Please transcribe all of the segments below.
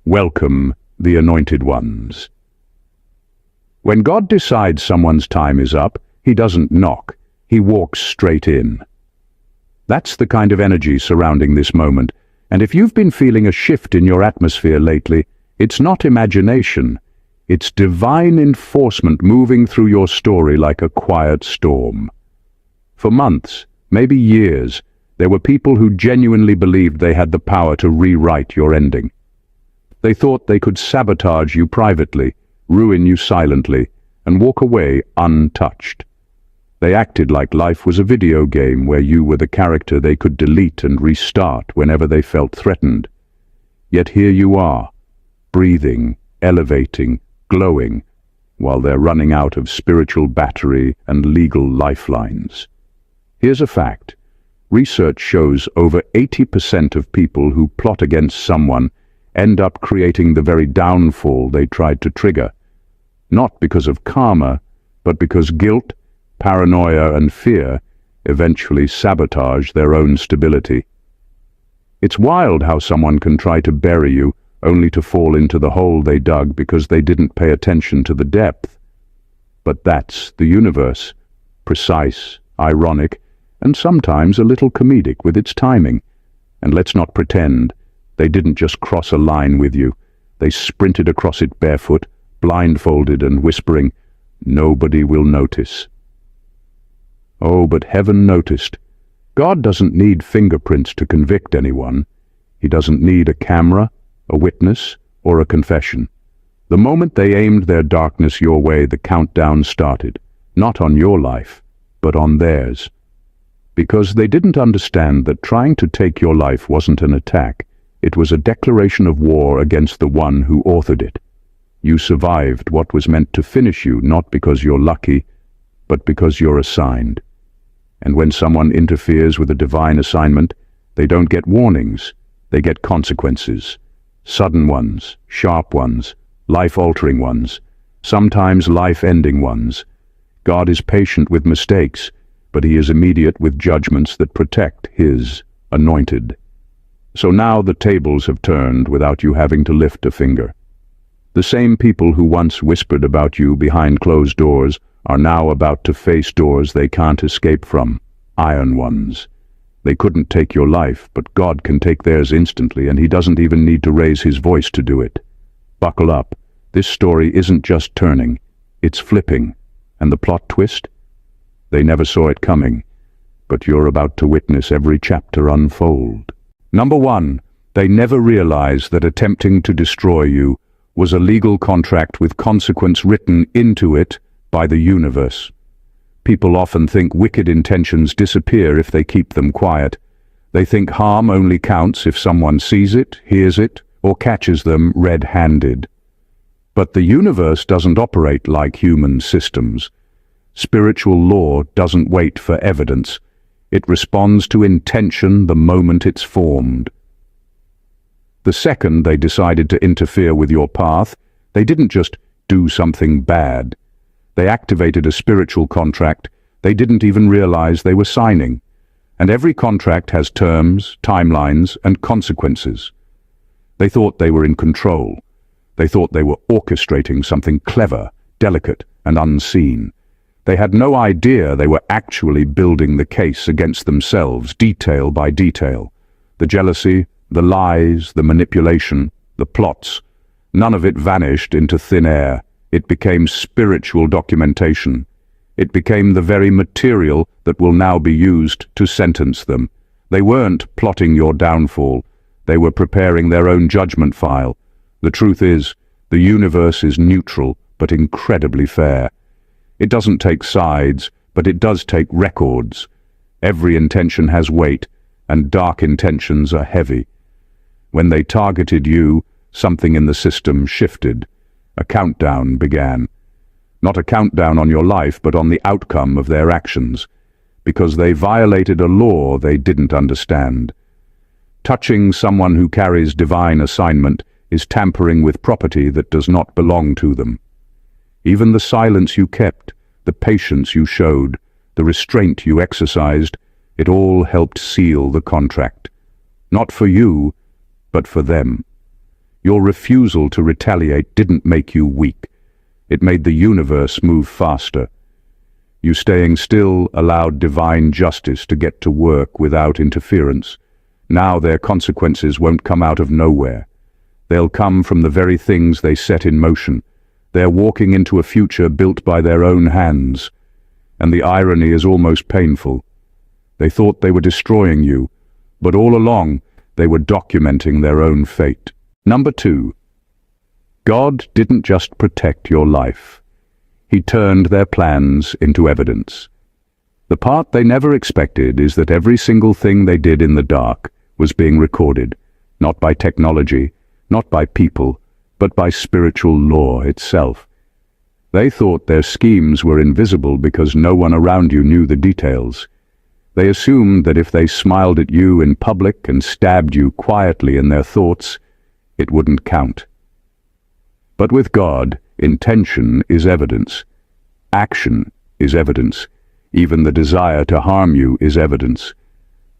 Welcome, the anointed ones. When God decides someone's time is up, he doesn't knock, he walks straight in. That's the kind of energy surrounding this moment, and if you've been feeling a shift in your atmosphere lately, it's not imagination, it's divine enforcement moving through your story like a quiet storm. For months, maybe years, there were people who genuinely believed they had the power to rewrite your ending. They thought they could sabotage you privately, ruin you silently, and walk away untouched. They acted like life was a video game where you were the character they could delete and restart whenever they felt threatened. Yet here you are, breathing, elevating, glowing, while they're running out of spiritual battery and legal lifelines. Here's a fact. Research shows over 80% of people who plot against someone end up creating the very downfall they tried to trigger. Not because of karma, but because guilt, paranoia and fear eventually sabotage their own stability. It's wild how someone can try to bury you only to fall into the hole they dug because they didn't pay attention to the depth. But that's the universe, precise, ironic, and sometimes a little comedic with its timing. And let's not pretend they didn't just cross a line with you. They sprinted across it barefoot, blindfolded and whispering, "Nobody will notice." Oh, but heaven noticed. God doesn't need fingerprints to convict anyone. He doesn't need a camera, a witness, or a confession. The moment they aimed their darkness your way, the countdown started, not on your life, but on theirs. Because they didn't understand that trying to take your life wasn't an attack, it was a declaration of war against the one who authored it. You survived what was meant to finish you, not because you're lucky, but because you're assigned. And when someone interferes with a divine assignment, they don't get warnings, they get consequences. Sudden ones, sharp ones, life-altering ones, sometimes life-ending ones. God is patient with mistakes, but he is immediate with judgments that protect his anointed. So now the tables have turned without you having to lift a finger. The same people who once whispered about you behind closed doors are now about to face doors they can't escape from, iron ones. They couldn't take your life, but God can take theirs instantly, and he doesn't even need to raise his voice to do it. Buckle up. This story isn't just turning, it's flipping. And the plot twist? They never saw it coming, but you're about to witness every chapter unfold. Number 1, they never realized that attempting to destroy you was a legal contract with consequence written into it by the universe. People often think wicked intentions disappear if they keep them quiet. They think harm only counts if someone sees it, hears it, or catches them red-handed. But the universe doesn't operate like human systems. Spiritual law doesn't wait for evidence. It responds to intention the moment it's formed. The second they decided to interfere with your path, they didn't just do something bad. They activated a spiritual contract they didn't even realize they were signing. And every contract has terms, timelines, and consequences. They thought they were in control. They thought they were orchestrating something clever, delicate, and unseen. They had no idea they were actually building the case against themselves, detail by detail. The jealousy, the lies, the manipulation, the plots, none of it vanished into thin air. It became spiritual documentation. It became the very material that will now be used to sentence them. They weren't plotting your downfall. They were preparing their own judgment file. The truth is, the universe is neutral, but incredibly fair. It doesn't take sides, but it does take records. Every intention has weight, and dark intentions are heavy. When they targeted you, something in the system shifted. A countdown began. Not a countdown on your life, but on the outcome of their actions, because they violated a law they didn't understand. Touching someone who carries divine assignment is tampering with property that does not belong to them. Even the silence you kept, the patience you showed, the restraint you exercised, it all helped seal the contract. Not for you, but for them. Your refusal to retaliate didn't make you weak. It made the universe move faster. You staying still allowed divine justice to get to work without interference. Now their consequences won't come out of nowhere. They'll come from the very things they set in motion. They're walking into a future built by their own hands. And the irony is almost painful. They thought they were destroying you, but all along they were documenting their own fate. Number 2. God didn't just protect your life. He turned their plans into evidence. The part they never expected is that every single thing they did in the dark was being recorded, not by technology, not by people, but by spiritual law itself. They thought their schemes were invisible because no one around you knew the details. They assumed that if they smiled at you in public and stabbed you quietly in their thoughts, it wouldn't count. But with God, intention is evidence. Action is evidence. Even the desire to harm you is evidence.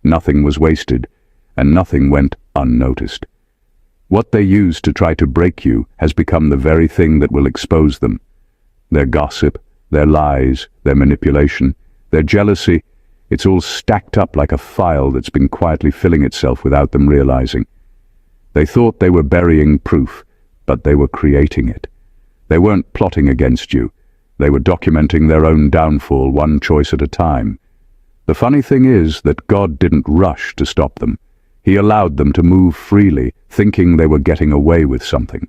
Nothing was wasted, and nothing went unnoticed. What they used to try to break you has become the very thing that will expose them. Their gossip, their lies, their manipulation, their jealousy, it's all stacked up like a file that's been quietly filling itself without them realizing. They thought they were burying proof, but they were creating it. They weren't plotting against you. They were documenting their own downfall one choice at a time. The funny thing is that God didn't rush to stop them. He allowed them to move freely, thinking they were getting away with something.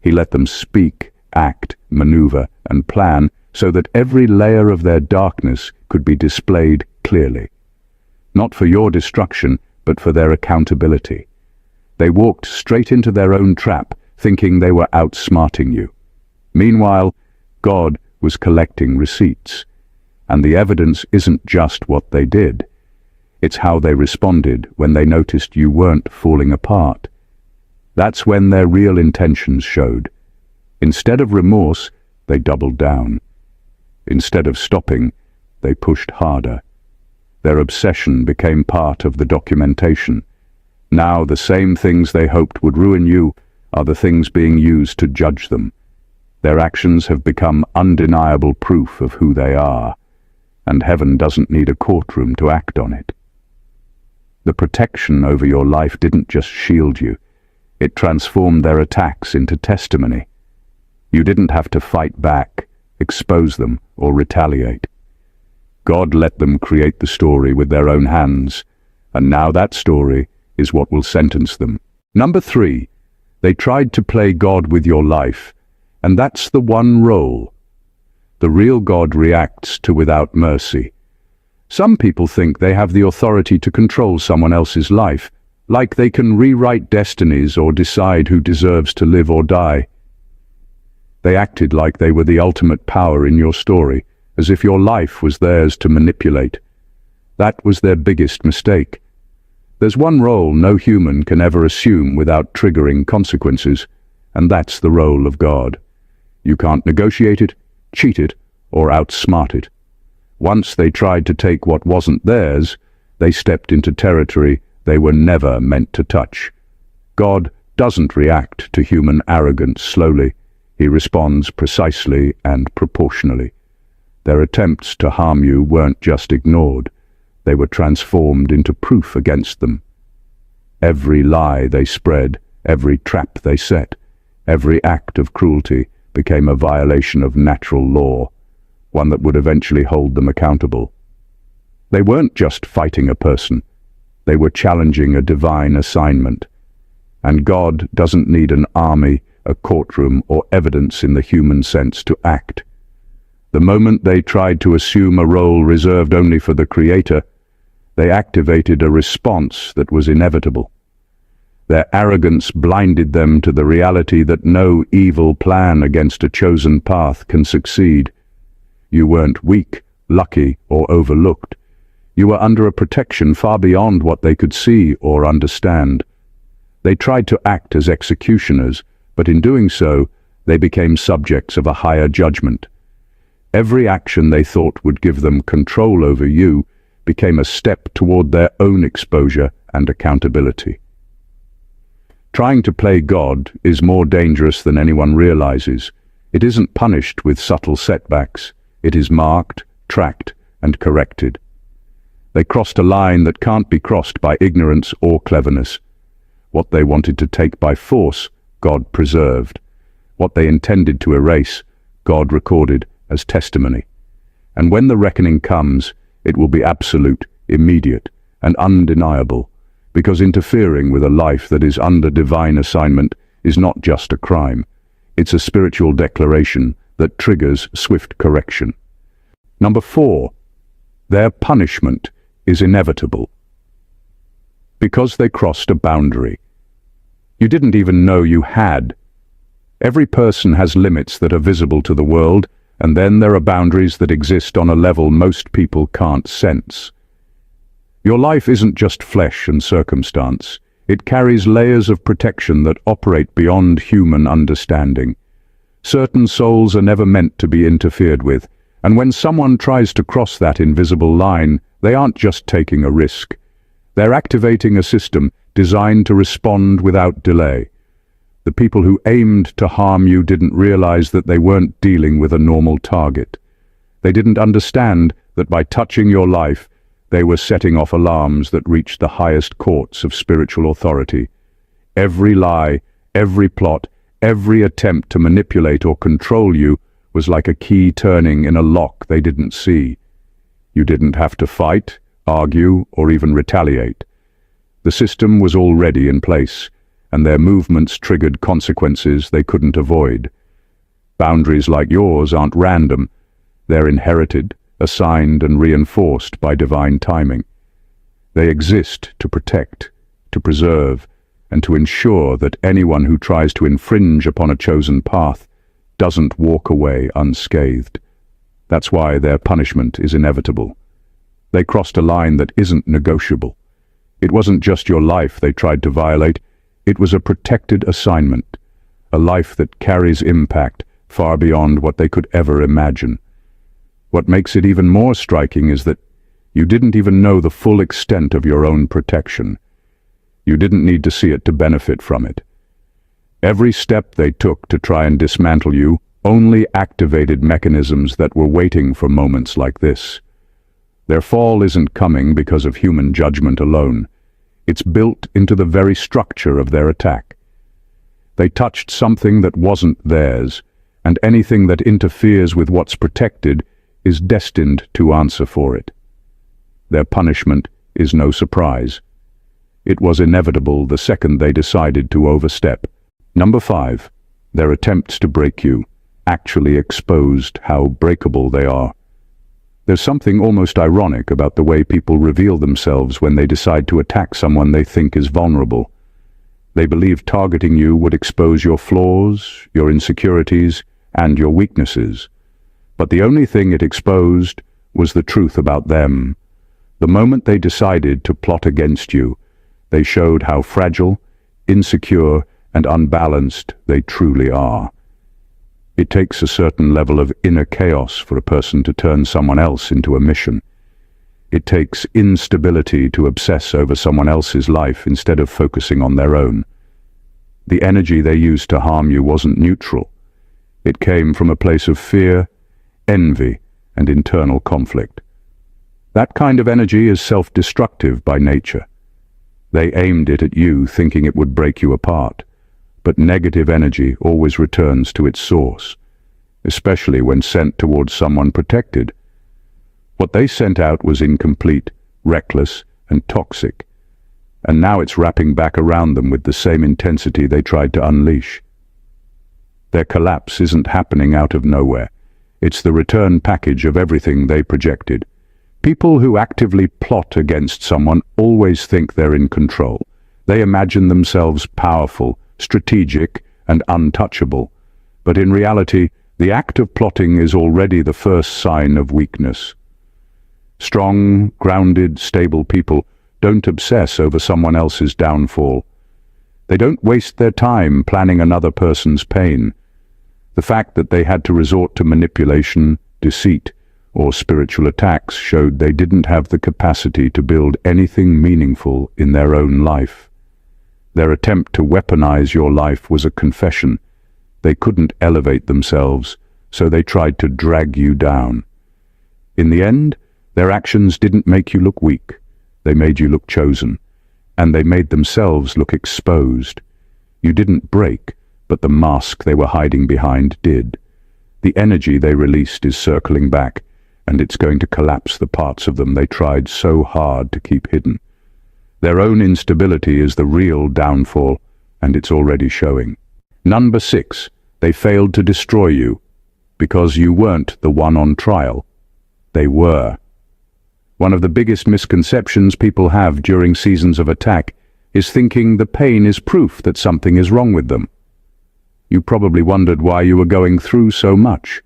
He let them speak, act, maneuver, and plan so that every layer of their darkness could be displayed clearly. Not for your destruction, but for their accountability. They walked straight into their own trap, thinking they were outsmarting you. Meanwhile, God was collecting receipts. And the evidence isn't just what they did. It's how they responded when they noticed you weren't falling apart. That's when their real intentions showed. Instead of remorse, they doubled down. Instead of stopping, they pushed harder. Their obsession became part of the documentation. Now the same things they hoped would ruin you are the things being used to judge them. Their actions have become undeniable proof of who they are, and heaven doesn't need a courtroom to act on it. The protection over your life didn't just shield you, it transformed their attacks into testimony. You didn't have to fight back, expose them, or retaliate. God let them create the story with their own hands, and now that story is what will sentence them. Number 3, they tried to play God with your life, and that's the one role. The real God reacts to without mercy. Some people think they have the authority to control someone else's life, like they can rewrite destinies or decide who deserves to live or die. They acted like they were the ultimate power in your story, as if your life was theirs to manipulate. That was their biggest mistake. There's one role no human can ever assume without triggering consequences, and that's the role of God. You can't negotiate it, cheat it, or outsmart it. Once they tried to take what wasn't theirs, they stepped into territory they were never meant to touch. God doesn't react to human arrogance slowly. He responds precisely and proportionally. Their attempts to harm you weren't just ignored. They were transformed into proof against them. Every lie they spread, every trap they set, every act of cruelty became a violation of natural law, one that would eventually hold them accountable. They weren't just fighting a person. They were challenging a divine assignment. And God doesn't need an army, a courtroom, or evidence in the human sense to act. The moment they tried to assume a role reserved only for the Creator, they activated a response that was inevitable. Their arrogance blinded them to the reality that no evil plan against a chosen path can succeed. You weren't weak, lucky, or overlooked. You were under a protection far beyond what they could see or understand. They tried to act as executioners, but in doing so, they became subjects of a higher judgment. Every action they thought would give them control over you became a step toward their own exposure and accountability. Trying to play God is more dangerous than anyone realizes. It isn't punished with subtle setbacks. It is marked, tracked, and corrected. They crossed a line that can't be crossed by ignorance or cleverness. What they wanted to take by force, God preserved. What they intended to erase, God recorded as testimony. And when the reckoning comes, it will be absolute, immediate, and undeniable, because interfering with a life that is under divine assignment is not just a crime. It's a spiritual declaration that triggers swift correction. Number 4, their punishment is inevitable. Because they crossed a boundary. You didn't even know you had. Every person has limits that are visible to the world, and then there are boundaries that exist on a level most people can't sense. Your life isn't just flesh and circumstance. It carries layers of protection that operate beyond human understanding. Certain souls are never meant to be interfered with, and when someone tries to cross that invisible line, they aren't just taking a risk. They're activating a system designed to respond without delay. The people who aimed to harm you didn't realize that they weren't dealing with a normal target. They didn't understand that by touching your life, they were setting off alarms that reached the highest courts of spiritual authority. Every lie, every plot, every attempt to manipulate or control you was like a key turning in a lock they didn't see. You didn't have to fight, argue, or even retaliate. The system was already in place, and their movements triggered consequences they couldn't avoid. Boundaries like yours aren't random. They're inherited, assigned, and reinforced by divine timing. They exist to protect, to preserve, and to ensure that anyone who tries to infringe upon a chosen path doesn't walk away unscathed. That's why their punishment is inevitable. They crossed a line that isn't negotiable. It wasn't just your life they tried to violate. It was a protected assignment, a life that carries impact far beyond what they could ever imagine. What makes it even more striking is that you didn't even know the full extent of your own protection. You didn't need to see it to benefit from it. Every step they took to try and dismantle you only activated mechanisms that were waiting for moments like this. Their fall isn't coming because of human judgment alone. It's built into the very structure of their attack. They touched something that wasn't theirs, and anything that interferes with what's protected is destined to answer for it. Their punishment is no surprise. It was inevitable the second they decided to overstep. Number 5, their attempts to break you actually exposed how breakable they are. There's something almost ironic about the way people reveal themselves when they decide to attack someone they think is vulnerable. They believe targeting you would expose your flaws, your insecurities, and your weaknesses. But the only thing it exposed was the truth about them. The moment they decided to plot against you, they showed how fragile, insecure, and unbalanced they truly are. It takes a certain level of inner chaos for a person to turn someone else into a mission. It takes instability to obsess over someone else's life instead of focusing on their own. The energy they used to harm you wasn't neutral. It came from a place of fear, envy, and internal conflict. That kind of energy is self-destructive by nature. They aimed it at you thinking it would break you apart. But negative energy always returns to its source, especially when sent towards someone protected. What they sent out was incomplete, reckless, and toxic, and now it's wrapping back around them with the same intensity they tried to unleash. Their collapse isn't happening out of nowhere. It's the return package of everything they projected. People who actively plot against someone always think they're in control. They imagine themselves powerful, strategic, and untouchable. But in reality, the act of plotting is already the first sign of weakness. Strong, grounded, stable people don't obsess over someone else's downfall. They don't waste their time planning another person's pain. The fact that they had to resort to manipulation, deceit, or spiritual attacks showed they didn't have the capacity to build anything meaningful in their own life. Their attempt to weaponize your life was a confession. They couldn't elevate themselves, so they tried to drag you down. In the end, their actions didn't make you look weak. They made you look chosen, and they made themselves look exposed. You didn't break, but the mask they were hiding behind did. The energy they released is circling back, and it's going to collapse the parts of them they tried so hard to keep hidden. Their own instability is the real downfall, and it's already showing. Number 6, they failed to destroy you, because you weren't the one on trial. They were. One of the biggest misconceptions people have during seasons of attack is thinking the pain is proof that something is wrong with them. You probably wondered why you were going through so much,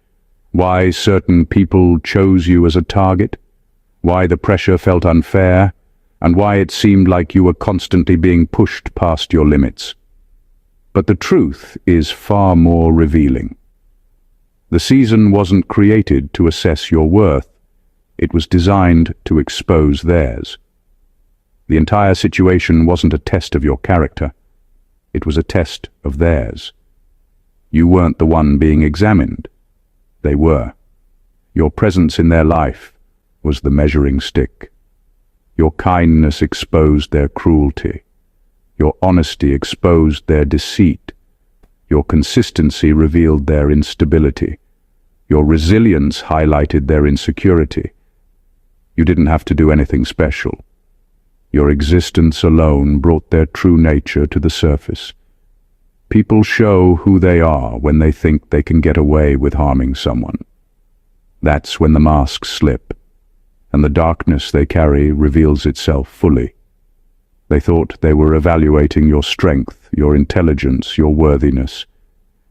why certain people chose you as a target, why the pressure felt unfair, and why it seemed like you were constantly being pushed past your limits. But the truth is far more revealing. The season wasn't created to assess your worth. It was designed to expose theirs. The entire situation wasn't a test of your character. It was a test of theirs. You weren't the one being examined. They were. Your presence in their life was the measuring stick. Your kindness exposed their cruelty. Your honesty exposed their deceit. Your consistency revealed their instability. Your resilience highlighted their insecurity. You didn't have to do anything special. Your existence alone brought their true nature to the surface. People show who they are when they think they can get away with harming someone. That's when the masks slip, and the darkness they carry reveals itself fully. They thought they were evaluating your strength, your intelligence, your worthiness.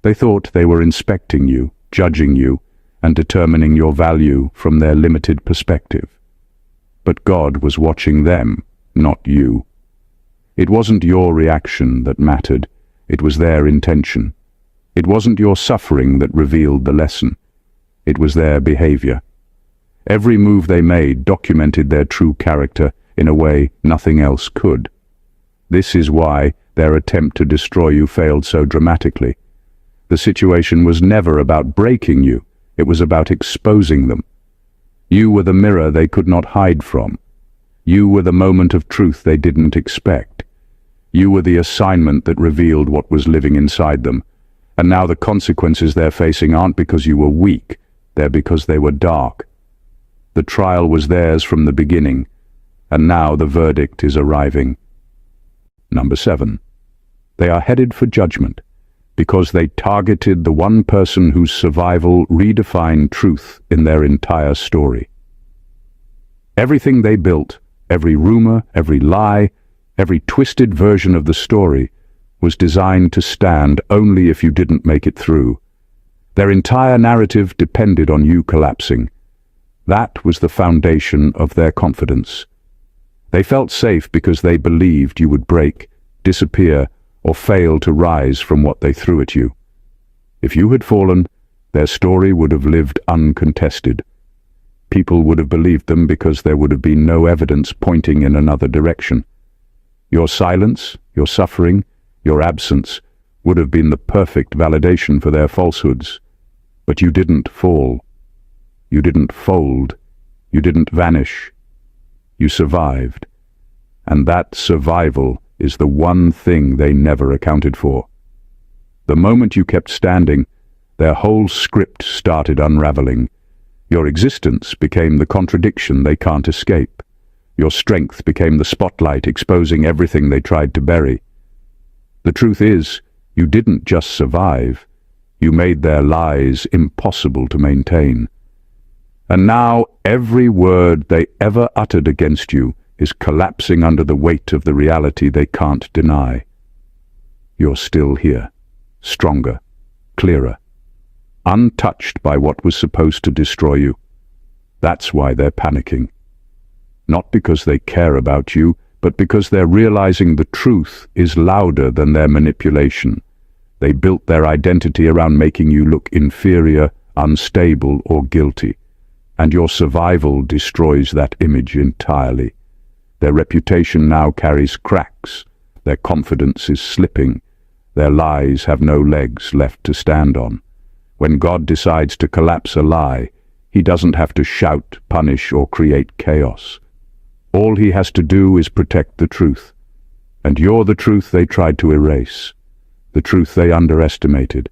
They thought they were inspecting you, judging you, and determining your value from their limited perspective. But God was watching them, not you. It wasn't your reaction that mattered. It was their intention. It wasn't your suffering that revealed the lesson. It was their behavior. Every move they made documented their true character in a way nothing else could. This is why their attempt to destroy you failed so dramatically. The situation was never about breaking you. It was about exposing them. You were the mirror they could not hide from. You were the moment of truth they didn't expect. You were the assignment that revealed what was living inside them. And now the consequences they're facing aren't because you were weak, they're because they were dark. The trial was theirs from the beginning, and now the verdict is arriving. Number 7. They are headed for judgment, because they targeted the one person whose survival redefined truth in their entire story. Everything they built, every rumor, every lie, every twisted version of the story, was designed to stand only if you didn't make it through. Their entire narrative depended on you collapsing. That was the foundation of their confidence. They felt safe because they believed you would break, disappear, or fail to rise from what they threw at you. If you had fallen, their story would have lived uncontested. People would have believed them because there would have been no evidence pointing in another direction. Your silence, your suffering, your absence would have been the perfect validation for their falsehoods. But you didn't fall. You didn't fold. You didn't vanish. You survived. And that survival is the one thing they never accounted for. The moment you kept standing, their whole script started unraveling. Your existence became the contradiction they can't escape. Your strength became the spotlight exposing everything they tried to bury. The truth is, you didn't just survive. You made their lies impossible to maintain. And now every word they ever uttered against you is collapsing under the weight of the reality they can't deny. You're still here, stronger, clearer, untouched by what was supposed to destroy you. That's why they're panicking. Not because they care about you, but because they're realizing the truth is louder than their manipulation. They built their identity around making you look inferior, unstable, or guilty. And your survival destroys that image entirely. Their reputation now carries cracks, Their confidence is slipping. Their lies have no legs left to stand on. When God decides to collapse a lie, he doesn't have to shout, punish, or create chaos. All he has to do is protect the truth. And you're the truth they tried to erase, the truth they underestimated,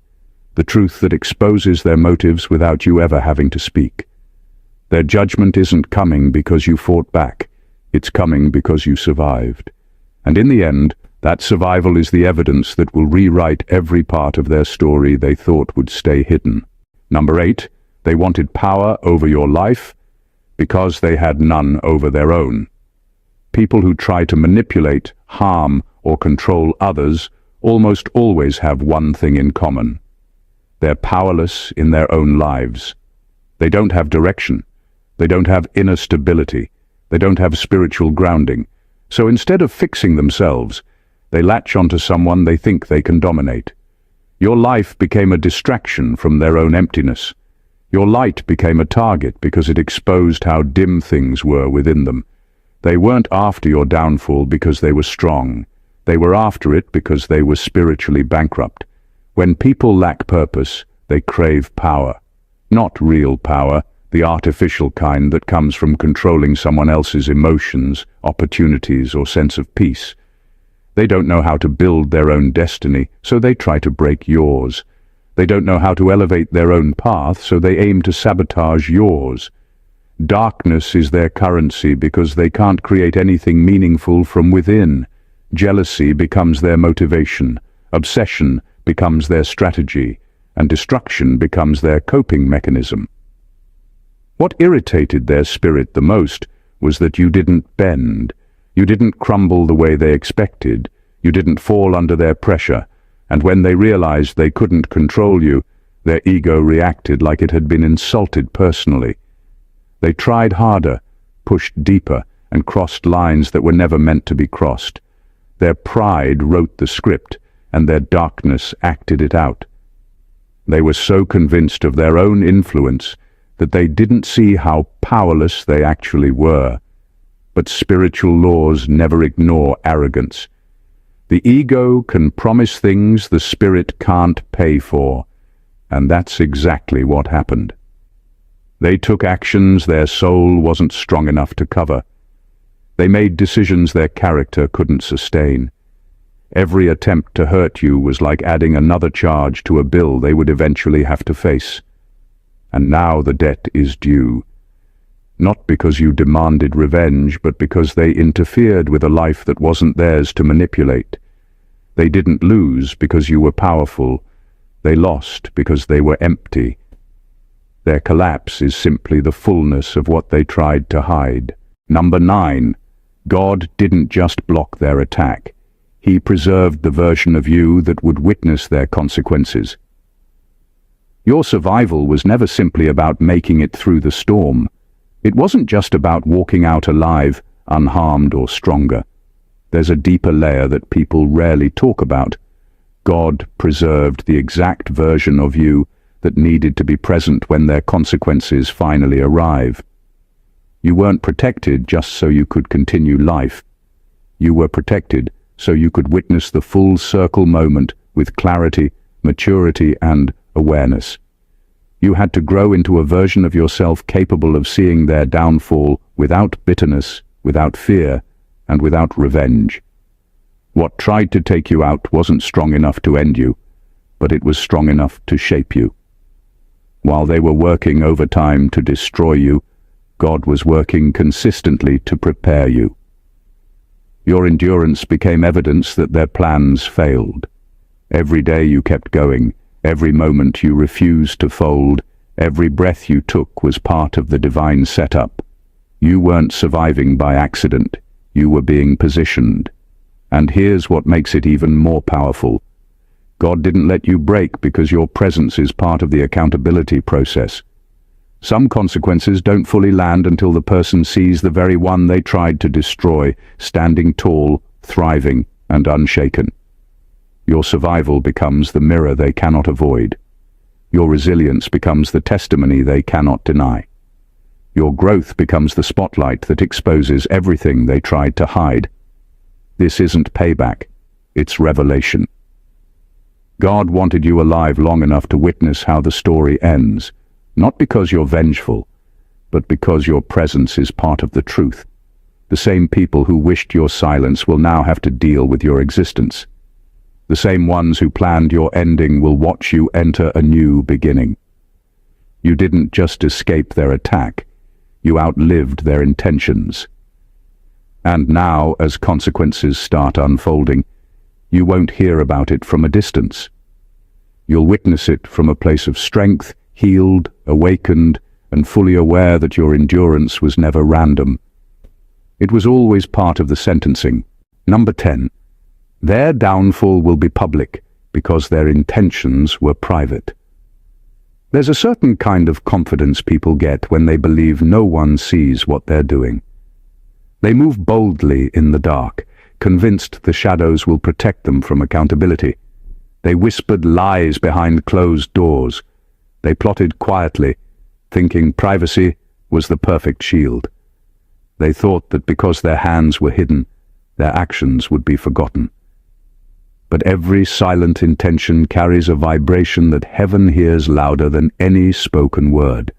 the truth that exposes their motives without you ever having to speak. Their judgment isn't coming because you fought back, it's coming because you survived. And in the end, that survival is the evidence that will rewrite every part of their story they thought would stay hidden. Number 8, they wanted power over your life because they had none over their own. People who try to manipulate, harm, or control others almost always have one thing in common. They're powerless in their own lives. They don't have direction. They don't have inner stability. They don't have spiritual grounding. So instead of fixing themselves, they latch onto someone they think they can dominate. Your life became a distraction from their own emptiness. Your light became a target because it exposed how dim things were within them. They weren't after your downfall because they were strong. They were after it because they were spiritually bankrupt. When people lack purpose, they crave power. Not real power, the artificial kind that comes from controlling someone else's emotions, opportunities, or sense of peace. They don't know how to build their own destiny, so they try to break yours. They don't know how to elevate their own path, so they aim to sabotage yours. Darkness is their currency because they can't create anything meaningful from within. Jealousy becomes their motivation, obsession becomes their strategy, and destruction becomes their coping mechanism. What irritated their spirit the most was that you didn't bend. You didn't crumble the way they expected. You didn't fall under their pressure. And when they realized they couldn't control you, their ego reacted like it had been insulted personally. They tried harder, pushed deeper, and crossed lines that were never meant to be crossed. Their pride wrote the script, and their darkness acted it out. They were so convinced of their own influence that they didn't see how powerless they actually were. But spiritual laws never ignore arrogance. The ego can promise things the spirit can't pay for, and that's exactly what happened. They took actions their soul wasn't strong enough to cover. They made decisions their character couldn't sustain. Every attempt to hurt you was like adding another charge to a bill they would eventually have to face. And now the debt is due. Not because you demanded revenge, but because they interfered with a life that wasn't theirs to manipulate. They didn't lose because you were powerful. They lost because they were empty. Their collapse is simply the fullness of what they tried to hide. Number 9. God didn't just block their attack. He preserved the version of you that would witness their consequences. Your survival was never simply about making it through the storm. It wasn't just about walking out alive, unharmed or stronger. There's a deeper layer that people rarely talk about. God preserved the exact version of you that needed to be present when their consequences finally arrive. You weren't protected just so you could continue life. You were protected so you could witness the full circle moment with clarity, maturity, and awareness. You had to grow into a version of yourself capable of seeing their downfall without bitterness, without fear, and without revenge. What tried to take you out wasn't strong enough to end you, but it was strong enough to shape you. While they were working overtime to destroy you, God was working consistently to prepare you. Your endurance became evidence that their plans failed. Every day you kept going. Every moment you refused to fold, every breath you took was part of the divine setup. You weren't surviving by accident, you were being positioned. And here's what makes it even more powerful. God didn't let you break because your presence is part of the accountability process. Some consequences don't fully land until the person sees the very one they tried to destroy, standing tall, thriving, and unshaken. Your survival becomes the mirror they cannot avoid. Your resilience becomes the testimony they cannot deny. Your growth becomes the spotlight that exposes everything they tried to hide. This isn't payback. It's revelation. God wanted you alive long enough to witness how the story ends, not because you're vengeful, but because your presence is part of the truth. The same people who wished your silence will now have to deal with your existence. The same ones who planned your ending will watch you enter a new beginning. You didn't just escape their attack, you outlived their intentions. And now, as consequences start unfolding, you won't hear about it from a distance. You'll witness it from a place of strength, healed, awakened, and fully aware that your endurance was never random. It was always part of the sentencing. Number 10. Their downfall will be public because their intentions were private. There's a certain kind of confidence people get when they believe no one sees what they're doing. They move boldly in the dark, convinced the shadows will protect them from accountability. They whispered lies behind closed doors. They plotted quietly, thinking privacy was the perfect shield. They thought that because their hands were hidden, their actions would be forgotten. But every silent intention carries a vibration that heaven hears louder than any spoken word.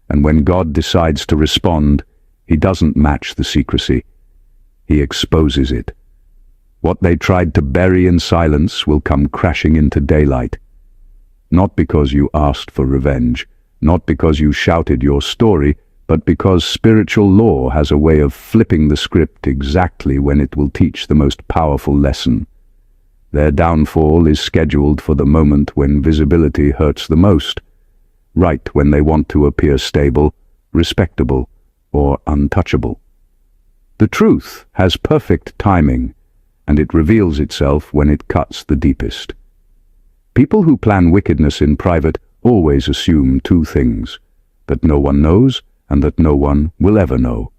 And when God decides to respond, he doesn't match the secrecy. He exposes it. What they tried to bury in silence will come crashing into daylight. Not because you asked for revenge, not because you shouted your story, but because spiritual law has a way of flipping the script exactly when it will teach the most powerful lesson. Their downfall is scheduled for the moment when visibility hurts the most, right when they want to appear stable, respectable, or untouchable. The truth has perfect timing, and it reveals itself when it cuts the deepest. People who plan wickedness in private always assume two things: that no one knows and that no one will ever know.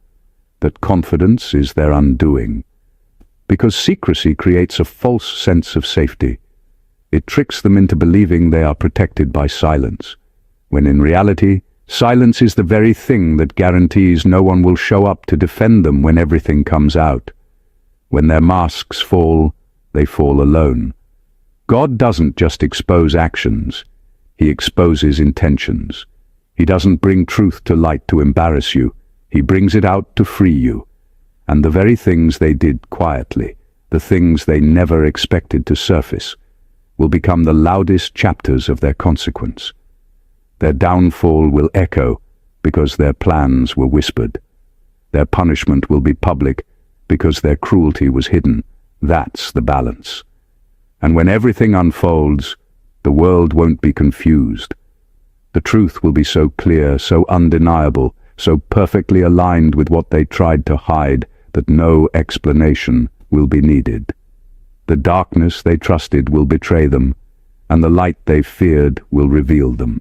That confidence is their undoing. Because secrecy creates a false sense of safety. It tricks them into believing they are protected by silence, when in reality, silence is the very thing that guarantees no one will show up to defend them when everything comes out. When their masks fall, they fall alone. God doesn't just expose actions, he exposes intentions. He doesn't bring truth to light to embarrass you, he brings it out to free you. And the very things they did quietly, the things they never expected to surface, will become the loudest chapters of their consequence. Their downfall will echo because their plans were whispered. Their punishment will be public because their cruelty was hidden. That's the balance. And when everything unfolds, the world won't be confused. The truth will be so clear, so undeniable, so perfectly aligned with what they tried to hide that no explanation will be needed. The darkness they trusted will betray them, and the light they feared will reveal them.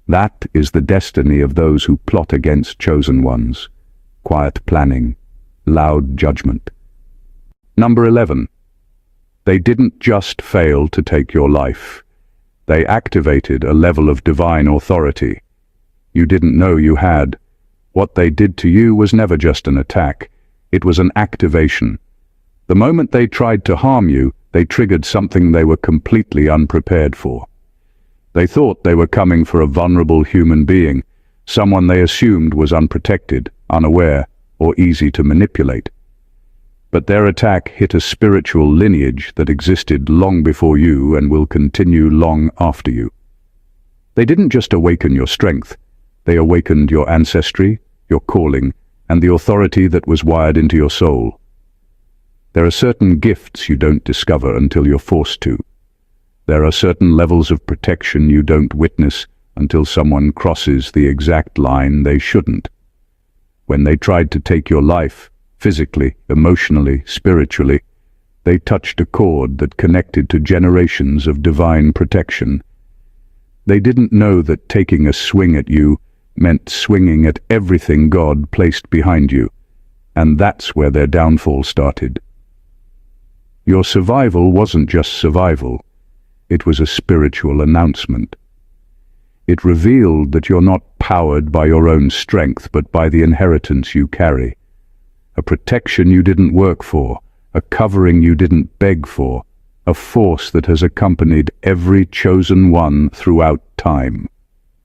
That is the destiny of those who plot against chosen ones. Quiet planning, loud judgment. Number 11. They didn't just fail to take your life. They activated a level of divine authority you didn't know you had. What they did to you was never just an attack. It was an activation. The moment they tried to harm you, they triggered something they were completely unprepared for. They thought they were coming for a vulnerable human being, someone they assumed was unprotected, unaware, or easy to manipulate. But their attack hit a spiritual lineage that existed long before you and will continue long after you. They didn't just awaken your strength, they awakened your ancestry, your calling, and the authority that was wired into your soul. There are certain gifts you don't discover until you're forced to. There are certain levels of protection you don't witness until someone crosses the exact line they shouldn't. When they tried to take your life, physically, emotionally, spiritually, they touched a chord that connected to generations of divine protection. They didn't know that taking a swing at you meant swinging at everything God placed behind you, and that's where their downfall started. Your survival wasn't just survival, it was a spiritual announcement. It revealed that you're not powered by your own strength, but by the inheritance you carry. A protection you didn't work for, a covering you didn't beg for, a force that has accompanied every chosen one throughout time.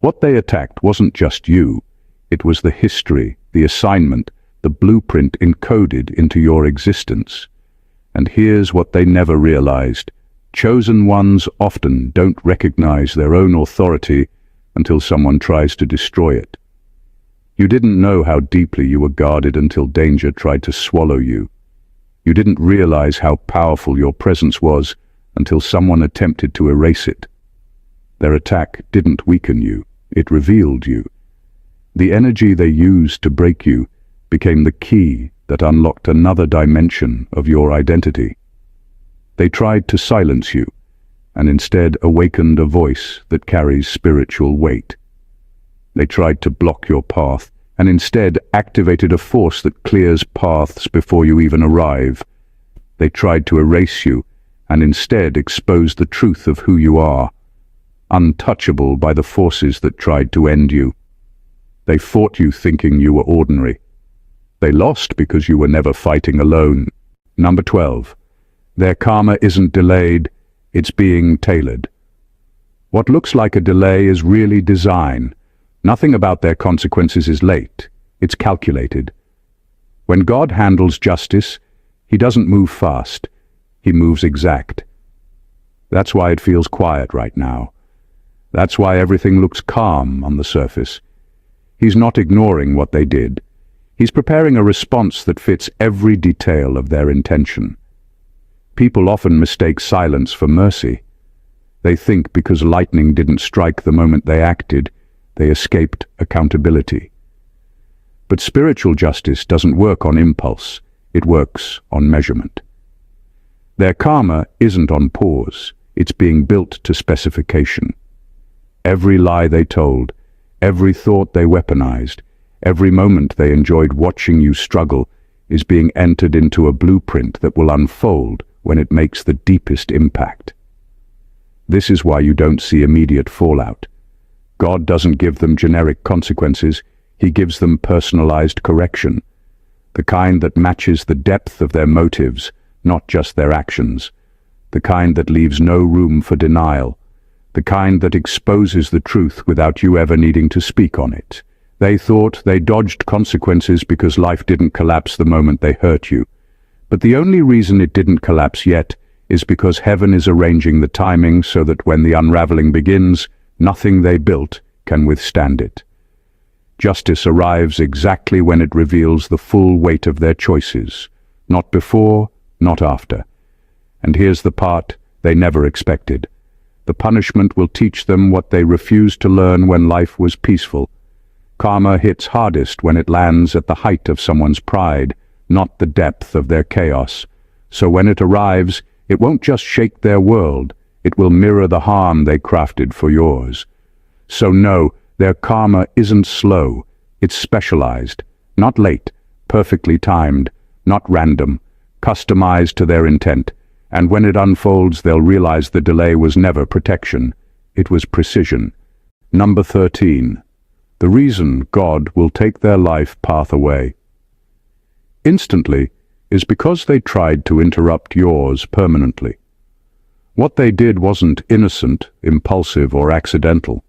What they attacked wasn't just you, it was the history, the assignment, the blueprint encoded into your existence. And here's what they never realized. Chosen ones often don't recognize their own authority until someone tries to destroy it. You didn't know how deeply you were guarded until danger tried to swallow you. You didn't realize how powerful your presence was until someone attempted to erase it. Their attack didn't weaken you, it revealed you. The energy they used to break you became the key that unlocked another dimension of your identity. They tried to silence you, and instead awakened a voice that carries spiritual weight. They tried to block your path, and instead activated a force that clears paths before you even arrive. They tried to erase you, and instead exposed the truth of who you are, untouchable by the forces that tried to end you. They fought you thinking you were ordinary. They lost because you were never fighting alone. Number 12. Their karma isn't delayed, it's being tailored. What looks like a delay is really design. Nothing about their consequences is late, it's calculated. When God handles justice, he doesn't move fast, he moves exact. That's why it feels quiet right now. That's why everything looks calm on the surface. He's not ignoring what they did. He's preparing a response that fits every detail of their intention. People often mistake silence for mercy. They think because lightning didn't strike the moment they acted, they escaped accountability. But spiritual justice doesn't work on impulse, it works on measurement. Their karma isn't on pause, it's being built to specification. Every lie they told, every thought they weaponized, every moment they enjoyed watching you struggle is being entered into a blueprint that will unfold when it makes the deepest impact. This is why you don't see immediate fallout. God doesn't give them generic consequences, he gives them personalized correction, the kind that matches the depth of their motives, not just their actions, the kind that leaves no room for denial, the kind that exposes the truth without you ever needing to speak on it. They thought they dodged consequences because life didn't collapse the moment they hurt you. But the only reason it didn't collapse yet is because heaven is arranging the timing so that when the unraveling begins, nothing they built can withstand it. Justice arrives exactly when it reveals the full weight of their choices, not before, not after. And here's the part they never expected. The punishment will teach them what they refused to learn when life was peaceful. Karma hits hardest when it lands at the height of someone's pride, not the depth of their chaos. So when it arrives, it won't just shake their world, it will mirror the harm they crafted for yours. So no, their karma isn't slow, it's specialized, not late, perfectly timed, not random, customized to their intent. And when it unfolds, they'll realize the delay was never protection, it was precision. Number 13. The reason God will take their life path away instantly is because they tried to interrupt yours permanently. What they did wasn't innocent, impulsive, or accidental.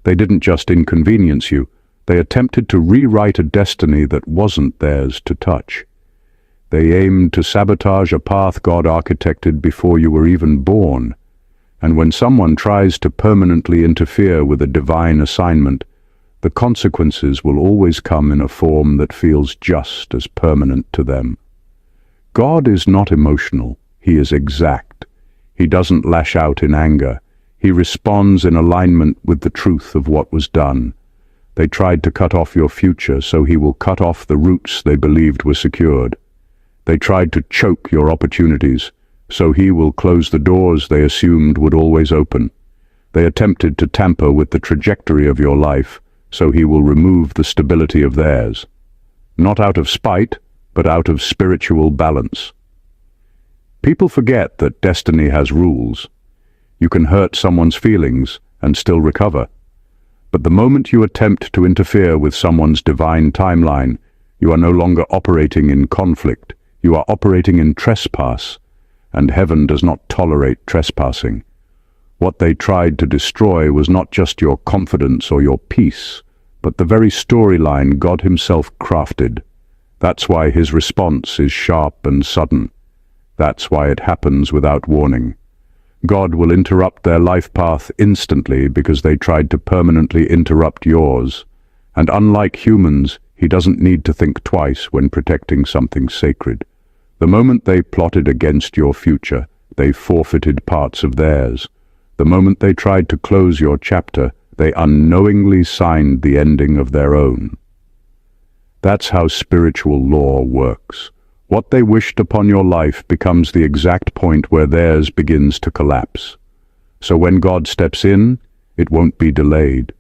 They didn't just inconvenience you, they attempted to rewrite a destiny that wasn't theirs to touch. They aimed to sabotage a path God architected before you were even born. And when someone tries to permanently interfere with a divine assignment, the consequences will always come in a form that feels just as permanent to them. God is not emotional, he is exact. He doesn't lash out in anger. He responds in alignment with the truth of what was done. They tried to cut off your future, so he will cut off the roots they believed were secured. They tried to choke your opportunities, so he will close the doors they assumed would always open. They attempted to tamper with the trajectory of your life, so he will remove the stability of theirs. Not out of spite, but out of spiritual balance. People forget that destiny has rules. You can hurt someone's feelings and still recover. But the moment you attempt to interfere with someone's divine timeline, you are no longer operating in conflict, You are operating in trespass, and heaven does not tolerate trespassing. What they tried to destroy was not just your confidence or your peace, but the very storyline God himself crafted. That's why his response is sharp and sudden. That's why it happens without warning. God will interrupt their life path instantly because they tried to permanently interrupt yours. And unlike humans, he doesn't need to think twice when protecting something sacred. The moment they plotted against your future, they forfeited parts of theirs. The moment they tried to close your chapter, they unknowingly signed the ending of their own. That's how spiritual law works. What they wished upon your life becomes the exact point where theirs begins to collapse. So when God steps in, it won't be delayed.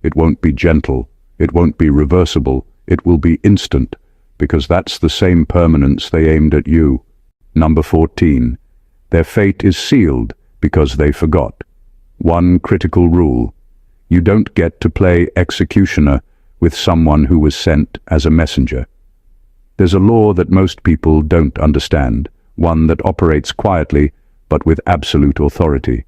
It won't be gentle. It won't be reversible. It will be instant, because that's the same permanence they aimed at you. Number 14. Their fate is sealed because they forgot. One critical rule. You don't get to play executioner with someone who was sent as a messenger. There's a law that most people don't understand, one that operates quietly but with absolute authority.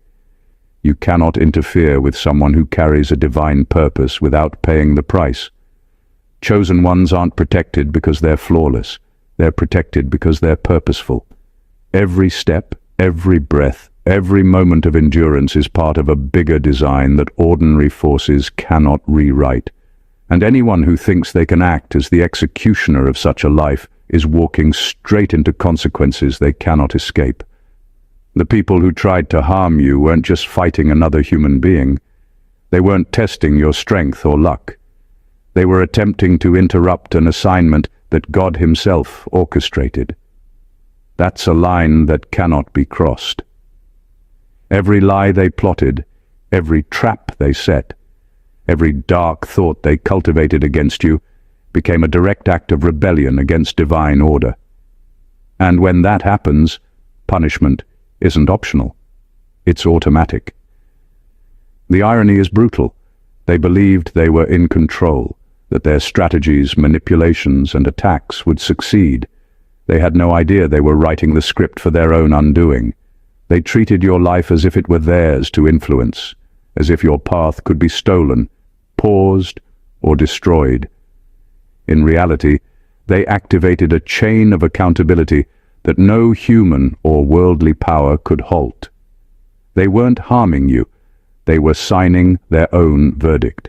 You cannot interfere with someone who carries a divine purpose without paying the price. Chosen ones aren't protected because they're flawless. They're protected because they're purposeful. Every step, every breath, every moment of endurance is part of a bigger design that ordinary forces cannot rewrite. And anyone who thinks they can act as the executioner of such a life is walking straight into consequences they cannot escape. The people who tried to harm you weren't just fighting another human being. They weren't testing your strength or luck. They were attempting to interrupt an assignment that God himself orchestrated. That's a line that cannot be crossed. Every lie they plotted, every trap they set, every dark thought they cultivated against you became a direct act of rebellion against divine order. And when that happens, punishment isn't optional. It's automatic. The irony is brutal. They believed they were in control, that their strategies, manipulations, and attacks would succeed. They had no idea they were writing the script for their own undoing. They treated your life as if it were theirs to influence, as if your path could be stolen, paused, or destroyed. In reality, they activated a chain of accountability that no human or worldly power could halt. They weren't harming you. They were signing their own verdict.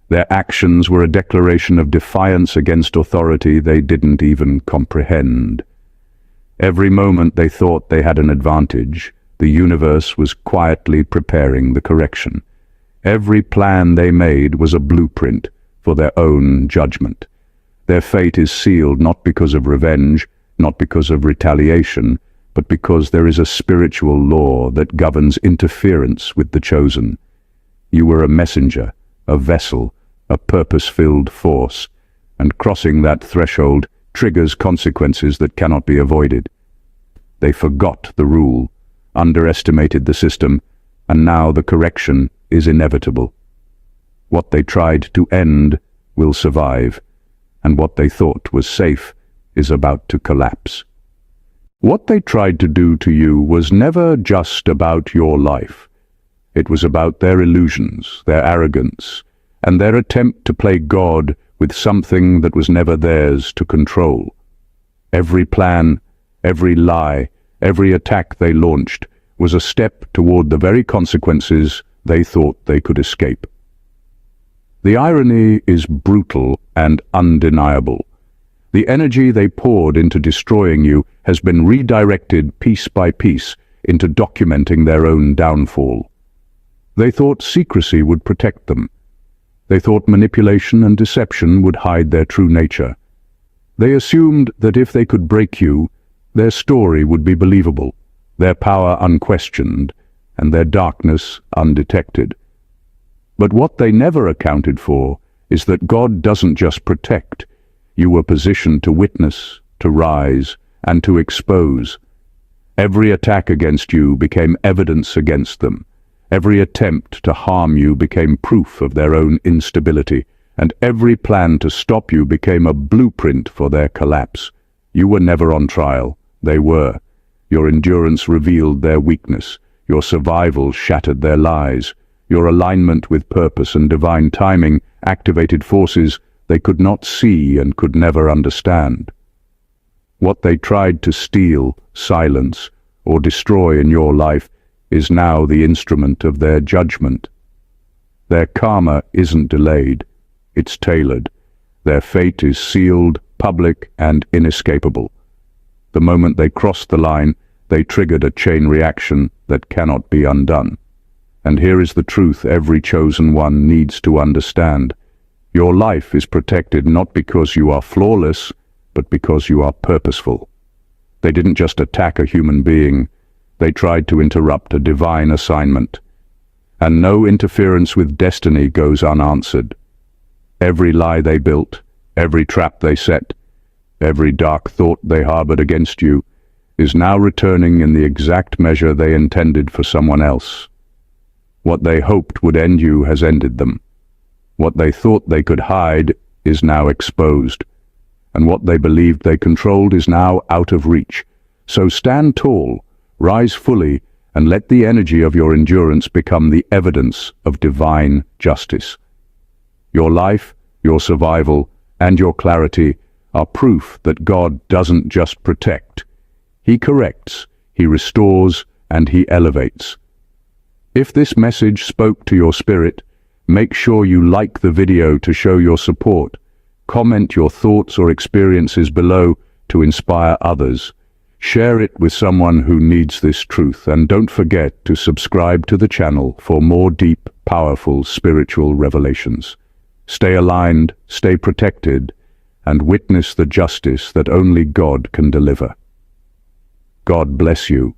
Their actions were a declaration of defiance against authority they didn't even comprehend. Every moment they thought they had an advantage, the universe was quietly preparing the correction. Every plan they made was a blueprint for their own judgment. Their fate is sealed not because of revenge, not because of retaliation, but because there is a spiritual law that governs interference with the chosen. You were a messenger, a vessel, a purpose-filled force, and crossing that threshold triggers consequences that cannot be avoided. They forgot the rule, underestimated the system, and now the correction is inevitable. What they tried to end will survive, and what they thought was safe is about to collapse. What they tried to do to you was never just about your life. It was about their illusions, their arrogance, and their attempt to play God with something that was never theirs to control. Every plan, every lie, every attack they launched was a step toward the very consequences they thought they could escape. The irony is brutal and undeniable. The energy they poured into destroying you has been redirected piece by piece into documenting their own downfall. They thought secrecy would protect them. They thought manipulation and deception would hide their true nature. They assumed that if they could break you, their story would be believable, their power unquestioned, and their darkness undetected. But what they never accounted for is that God doesn't just protect. You were positioned to witness, to rise, and to expose. Every attack against you became evidence against them. Every attempt to harm you became proof of their own instability, and every plan to stop you became a blueprint for their collapse. You were never on trial. They were. Your endurance revealed their weakness. Your survival shattered their lies. Your alignment with purpose and divine timing activated forces they could not see and could never understand. What they tried to steal, silence, or destroy in your life is now the instrument of their judgment. Their karma isn't delayed, it's tailored. Their fate is sealed, public, and inescapable. The moment they crossed the line, they triggered a chain reaction that cannot be undone. And here is the truth every chosen one needs to understand. Your life is protected not because you are flawless, but because you are purposeful. They didn't just attack a human being, they tried to interrupt a divine assignment. And no interference with destiny goes unanswered. Every lie they built, every trap they set, every dark thought they harbored against you is now returning in the exact measure they intended for someone else. What they hoped would end you has ended them. What they thought they could hide is now exposed. And what they believed they controlled is now out of reach. So stand tall, rise fully, and let the energy of your endurance become the evidence of divine justice. Your life, your survival, and your clarity are proof that God doesn't just protect. He corrects, He restores, and He elevates. If this message spoke to your spirit, make sure you like the video to show your support. Comment your thoughts or experiences below to inspire others. Share it with someone who needs this truth, and don't forget to subscribe to the channel for more deep, powerful spiritual revelations. Stay aligned, stay protected, and witness the justice that only God can deliver. God bless you.